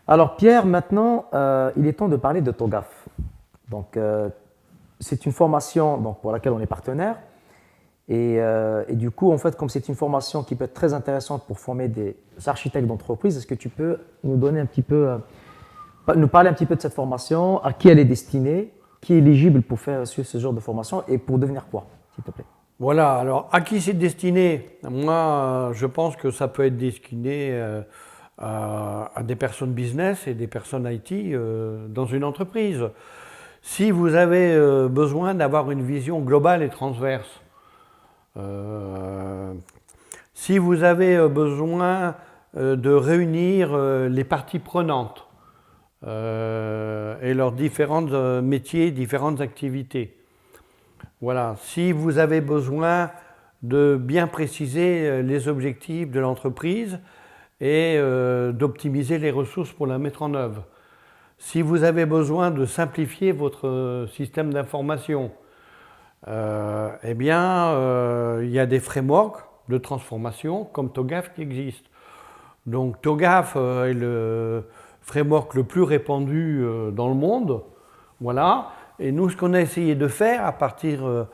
Alors Pierre, maintenant, il est temps de parler de TOGAF. Donc, c'est une formation donc, pour laquelle on est partenaire. Et du coup, en fait, comme c'est une formation qui peut être très intéressante pour former des architectes d'entreprise, est-ce que tu peux nous donner un petit peu, nous parler un petit peu de cette formation, à qui elle est destinée, qui est éligible pour faire ce genre de formation et pour devenir quoi, s'il te plaît? Voilà, alors à qui c'est destiné? Moi, je pense que ça peut être destiné à des personnes business et des personnes IT dans une entreprise. Si vous avez besoin d'avoir une vision globale et transverse, euh, si vous avez besoin de réunir les parties prenantes et leurs différents métiers, différentes activités, voilà, si vous avez besoin de bien préciser les objectifs de l'entreprise et d'optimiser les ressources pour la mettre en œuvre, si vous avez besoin de simplifier votre système d'information, eh bien, il y a des frameworks de transformation comme TOGAF qui existent. Donc TOGAF est le framework le plus répandu dans le monde. Voilà. Et nous, ce qu'on a essayé de faire à partir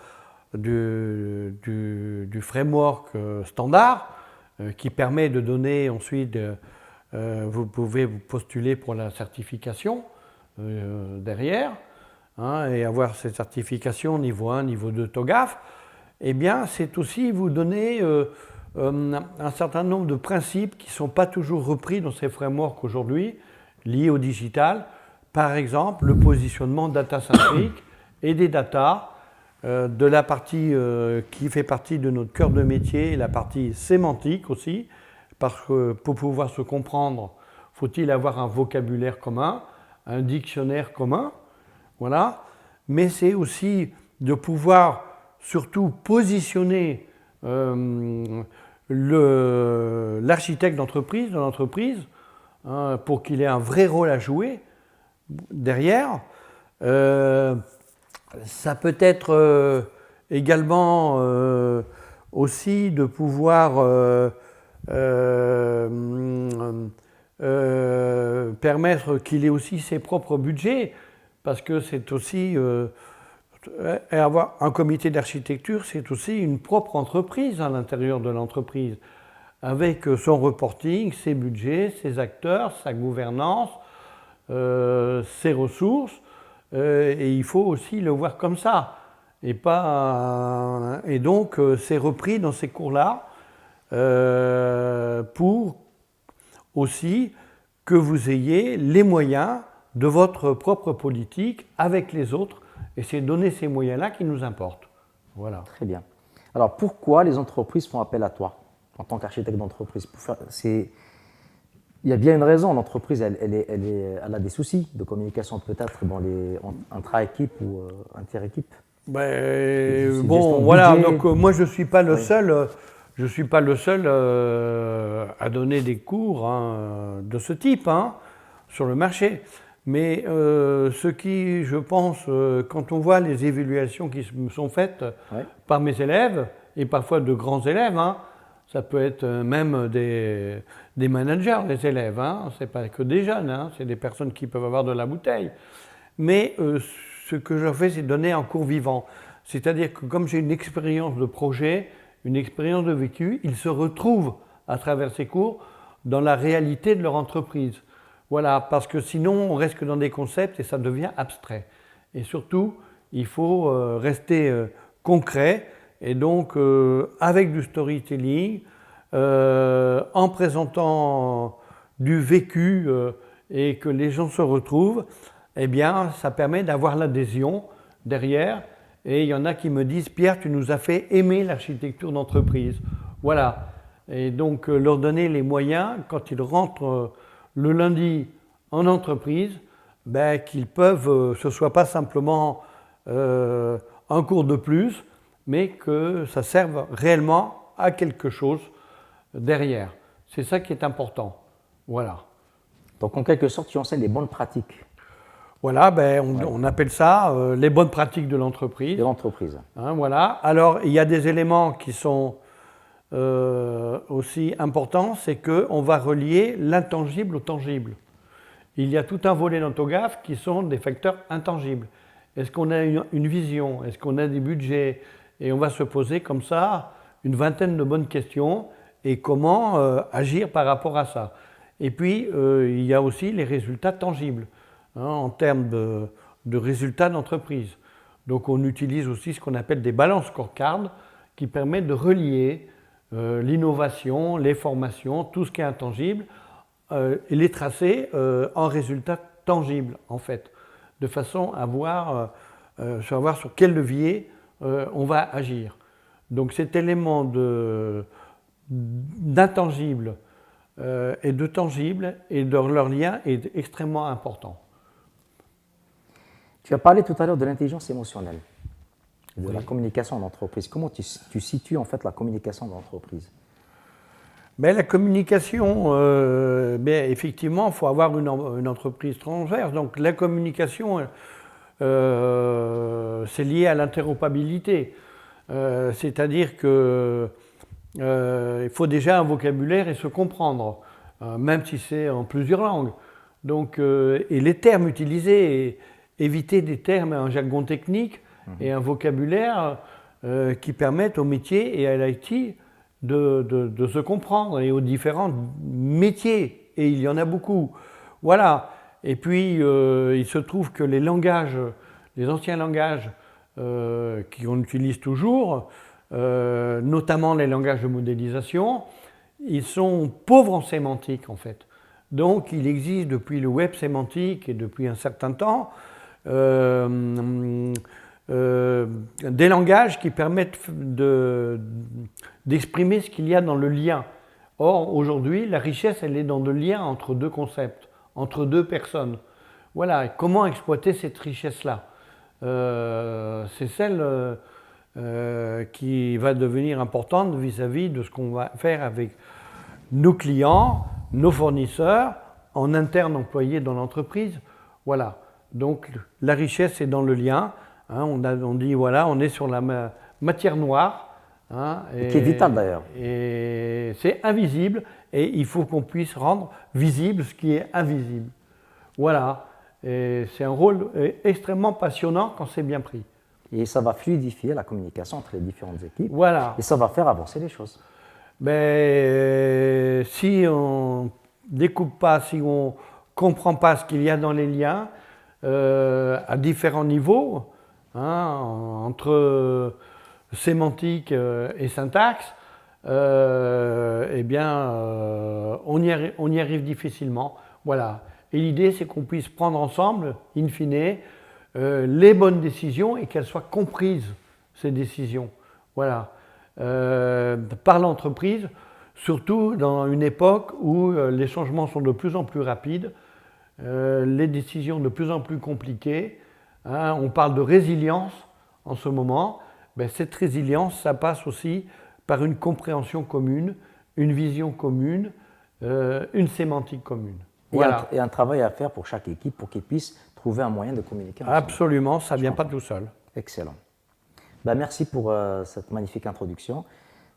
du framework standard, qui permet de donner ensuite, vous pouvez vous postuler pour la certification derrière, hein, et avoir cette certification niveau 1, niveau 2 TOGAF, eh bien, c'est aussi vous donner un certain nombre de principes qui ne sont pas toujours repris dans ces frameworks aujourd'hui, liés au digital. Par exemple, le positionnement data-centrique et des data, de la partie qui fait partie de notre cœur de métier, et la partie sémantique aussi, parce que pour pouvoir se comprendre, faut-il avoir un vocabulaire commun, un dictionnaire commun, voilà. Mais c'est aussi de pouvoir surtout positionner l'architecte d'entreprise dans l'entreprise, hein, pour qu'il ait un vrai rôle à jouer derrière. Ça peut être également aussi de pouvoir permettre qu'il ait aussi ses propres budgets, parce que c'est aussi avoir un comité d'architecture, c'est aussi une propre entreprise à l'intérieur de l'entreprise, avec son reporting, ses budgets, ses acteurs, sa gouvernance, ses ressources, et il faut aussi le voir comme ça. Et donc, c'est repris dans ces cours-là pour aussi que vous ayez les moyens de votre propre politique avec les autres, et c'est donner ces moyens-là qui nous importent. Voilà. Très bien. Alors, pourquoi les entreprises font appel à toi en tant qu'architecte d'entreprise? Il y a bien une raison. L'entreprise, elle a des soucis de communication peut-être entre équipes ou inter-équipes. Bon, voilà. Donc moi, je suis pas le seul. Je suis pas le seul à donner des cours de ce type sur le marché. Mais ce qui, je pense, quand on voit les évaluations qui me sont faites par mes élèves, et parfois de grands élèves, ça peut être même des managers, les élèves, c'est pas que des jeunes, c'est des personnes qui peuvent avoir de la bouteille. Mais ce que je fais, c'est donner un cours vivant. C'est-à-dire que comme j'ai une expérience de projet, une expérience de vécu, ils se retrouvent à travers ces cours dans la réalité de leur entreprise. Voilà, parce que sinon on reste que dans des concepts et ça devient abstrait. Et surtout, il faut rester concret, et donc avec du storytelling, en présentant du vécu et que les gens se retrouvent, eh bien ça permet d'avoir l'adhésion derrière. Et il y en a qui me disent: Pierre, tu nous as fait aimer l'architecture d'entreprise. Voilà. Et donc leur donner les moyens, quand ils rentrent le lundi en entreprise, qu'ils peuvent, ce ne soit pas simplement un cours de plus, mais que ça serve réellement à quelque chose derrière. C'est ça qui est important. Voilà. Donc, en quelque sorte, tu enseignes les bonnes pratiques. Voilà, on appelle ça les bonnes pratiques de l'entreprise. De l'entreprise. Voilà. Alors, il y a des éléments qui sont aussi importants, c'est qu'on va relier l'intangible au tangible. il y a tout un volet dans TOGAF qui sont des facteurs intangibles. Est-ce qu'on a une vision? Est-ce qu'on a des budgets? Et on va se poser comme ça une vingtaine de bonnes questions et comment agir par rapport à ça. Et puis, il y a aussi les résultats tangibles en termes de résultats d'entreprise. Donc, on utilise aussi ce qu'on appelle des balance scorecards qui permettent de relier l'innovation, les formations, tout ce qui est intangible et les tracer en résultats tangibles, en fait, de façon à savoir sur quel levier on va agir. Donc cet élément d'intangible et de tangible et de leur lien est extrêmement important. Tu as parlé tout à l'heure de l'intelligence émotionnelle, de la communication en entreprise. Comment tu situes en fait la communication dans l'entreprise? La communication, effectivement, il faut avoir une entreprise transverse. Donc la communication, c'est lié à l'interopérabilité. C'est-à-dire qu'il faut déjà un vocabulaire et se comprendre, même si c'est en plusieurs langues. Donc, et les termes utilisés, éviter des termes, un jargon technique et un vocabulaire qui permettent au métier et à l'IT de se comprendre et aux différents métiers, et il y en a beaucoup. Voilà. Et puis, il se trouve que les langages, les anciens langages qu'on utilise toujours, notamment les langages de modélisation, ils sont pauvres en sémantique, en fait. Donc, il existe depuis le web sémantique et depuis un certain temps des langages qui permettent d'exprimer ce qu'il y a dans le lien. Or, aujourd'hui, la richesse, elle est dans le lien entre deux concepts, entre deux personnes. Voilà, comment exploiter cette richesse-là? C'est celle qui va devenir importante vis-à-vis de ce qu'on va faire avec nos clients, nos fournisseurs, en interne employés dans l'entreprise. Voilà, donc la richesse est dans le lien. On dit, voilà, on est sur la matière noire. Qui est vital d'ailleurs. Et c'est invisible et il faut qu'on puisse rendre visible ce qui est invisible. Voilà, et c'est un rôle extrêmement passionnant quand c'est bien pris. Et ça va fluidifier la communication entre les différentes équipes. Voilà. Et ça va faire avancer les choses. Si on ne découpe pas, si on ne comprend pas ce qu'il y a dans les liens, à différents niveaux, entre sémantique et syntaxe, on y arrive difficilement. Voilà. Et l'idée, c'est qu'on puisse prendre ensemble, in fine, les bonnes décisions et qu'elles soient comprises, ces décisions. Voilà. Par l'entreprise, surtout dans une époque où les changements sont de plus en plus rapides, les décisions de plus en plus compliquées. On parle de résilience en ce moment. Cette résilience, ça passe aussi par une compréhension commune, une vision commune, une sémantique commune. Voilà. Et un travail à faire pour chaque équipe pour qu'ils puissent trouver un moyen de communiquer ensemble. Absolument, ça ne vient pas tout seul. Excellent. Merci pour cette magnifique introduction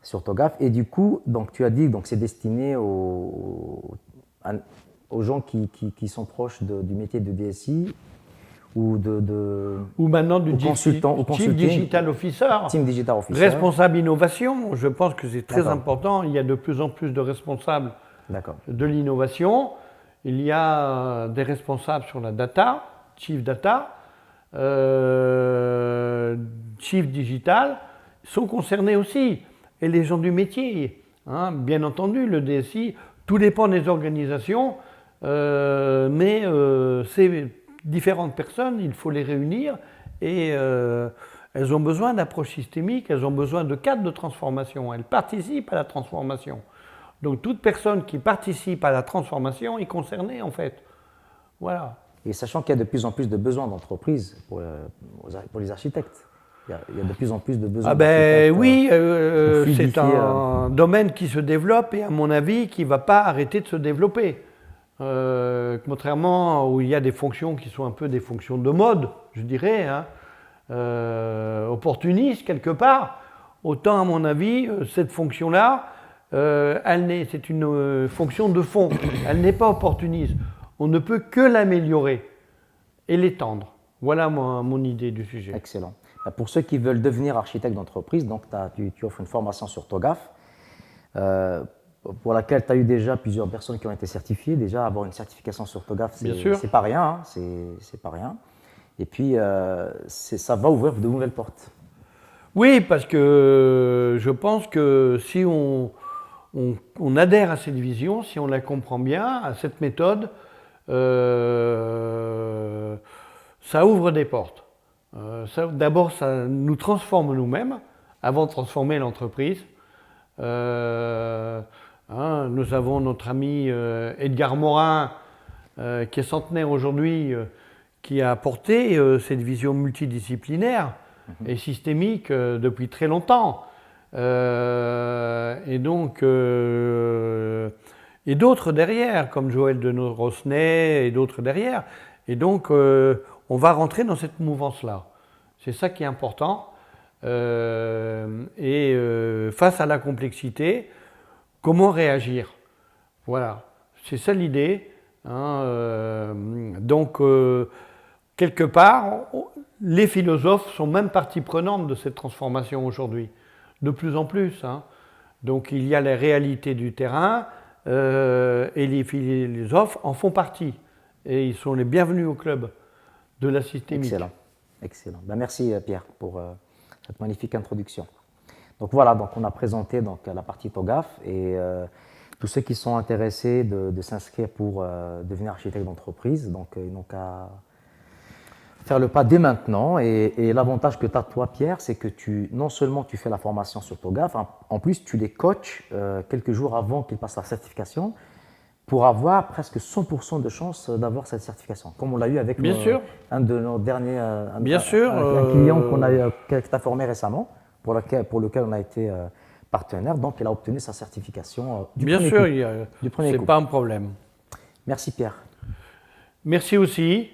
sur TOGAF. Et du coup, donc, tu as dit que c'est destiné aux gens qui sont proches du métier de DSI ou maintenant du consultant, Chief Digital Officer, Team Digital Officer, responsable innovation. Je pense que c'est très important. Il y a de plus en plus de responsables de l'innovation. Il y a des responsables sur la data, Chief Data, Chief Digital, sont concernés aussi. Et les gens du métier, bien entendu, le DSI, tout dépend des organisations, mais ces différentes personnes, il faut les réunir et elles ont besoin d'approches systémiques, elles ont besoin de cadres de transformation, elles participent à la transformation. Donc toute personne qui participe à la transformation est concernée en fait. Voilà. Et sachant qu'il y a de plus en plus de besoins d'entreprise pour les architectes. Il y a de plus en plus de besoins d'architectes. Oui, c'est un domaine qui se développe et à mon avis qui ne va pas arrêter de se développer. Contrairement où il y a des fonctions qui sont un peu des fonctions de mode, je dirais, opportunistes quelque part, autant à mon avis, cette fonction-là, c'est une fonction de fond, elle n'est pas opportuniste. on ne peut que l'améliorer et l'étendre. Voilà mon idée du sujet. Excellent. Pour ceux qui veulent devenir architecte d'entreprise, donc tu offres une formation sur TOGAF, pour laquelle tu as eu déjà plusieurs personnes qui ont été certifiées. Déjà, avoir une certification sur TOGAF, c'est pas rien. Hein, c'est pas rien. Et puis, ça va ouvrir de nouvelles portes. Oui, parce que je pense que si on adhère à cette vision, si on la comprend bien, à cette méthode, ça ouvre des portes. D'abord, ça nous transforme nous-mêmes avant de transformer l'entreprise. Nous avons notre ami Edgar Morin, qui est centenaire aujourd'hui, qui a apporté cette vision multidisciplinaire et systémique depuis très longtemps. Et d'autres derrière, comme Joël Denot-Rosnay et d'autres derrière. Et donc, on va rentrer dans cette mouvance-là. C'est ça qui est important. Face à la complexité, comment réagir? Voilà, c'est ça l'idée. Donc, quelque part, les philosophes sont même partie prenante de cette transformation aujourd'hui, de plus en plus. Donc, il y a les réalités du terrain et les philosophes en font partie. Et ils sont les bienvenus au club de la systémique. Excellent, excellent. Merci Pierre pour cette magnifique introduction. Donc voilà, donc on a présenté donc, la partie TOGAF et tous ceux qui sont intéressés de s'inscrire pour devenir architecte d'entreprise, donc ils n'ont qu'à faire le pas dès maintenant. Et l'avantage que tu as toi Pierre, c'est que non seulement tu fais la formation sur TOGAF, en plus tu les coaches quelques jours avant qu'ils passent la certification pour avoir presque 100% de chance d'avoir cette certification, comme on l'a eu avec un de nos derniers un client que tu as formé récemment, pour lequel on a été partenaire, donc il a obtenu sa certification du premier coup. Bien sûr, ce n'est pas un problème. Merci Pierre. Merci aussi.